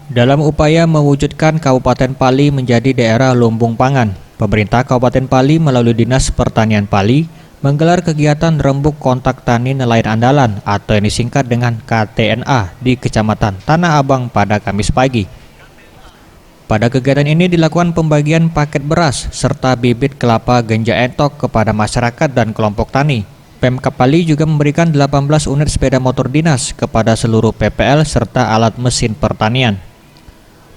Dalam upaya mewujudkan Kabupaten Pali menjadi daerah lumbung pangan, pemerintah Kabupaten Pali melalui Dinas Pertanian Pali menggelar kegiatan Rembuk Kontak Tani Nelayan Andalan atau yang disingkat dengan KTNA di Kecamatan Tanah Abang pada Kamis pagi. Pada kegiatan ini dilakukan pembagian paket beras serta bibit kelapa genja entok kepada masyarakat dan kelompok tani. Pemkab Pali juga memberikan 18 unit sepeda motor dinas kepada seluruh PPL serta alat mesin pertanian.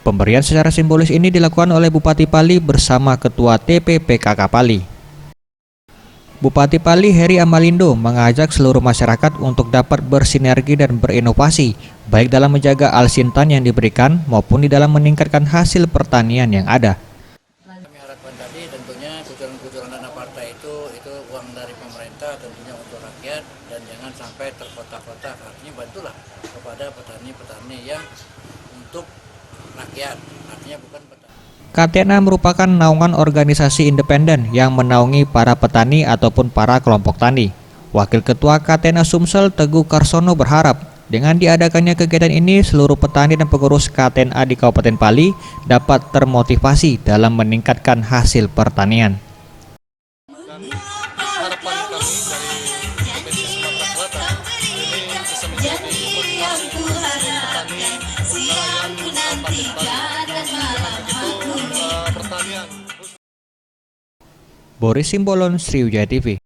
Pemberian secara simbolis ini dilakukan oleh Bupati Pali bersama Ketua TPPKK Pali. Bupati Pali Heri Amalindo mengajak seluruh masyarakat untuk dapat bersinergi dan berinovasi, baik dalam menjaga alsintan yang diberikan maupun di dalam meningkatkan hasil pertanian yang ada. Kami harapkan tadi tentunya kucuran-kucuran dana partai itu uang dari pemerintah tentunya untuk rakyat dan jangan sampai terkotak-kotak. Artinya bantulah kepada petani-petani yang untuk rakyat, artinya bukan petani. KTNA merupakan naungan organisasi independen yang menaungi para petani ataupun para kelompok tani. Wakil Ketua KTNA Sumsel Teguh Karsono berharap dengan diadakannya kegiatan ini seluruh petani dan pengurus KTNA di Kabupaten Pali dapat termotivasi dalam meningkatkan hasil pertanian. Dan harapan kami dari Provinsi Sumatera Selatan ini bisa menjadi motivasi petani nelayan Kabupaten Pali dengan begitu pertanian. Boris Simbolon, Sriwijaya TV.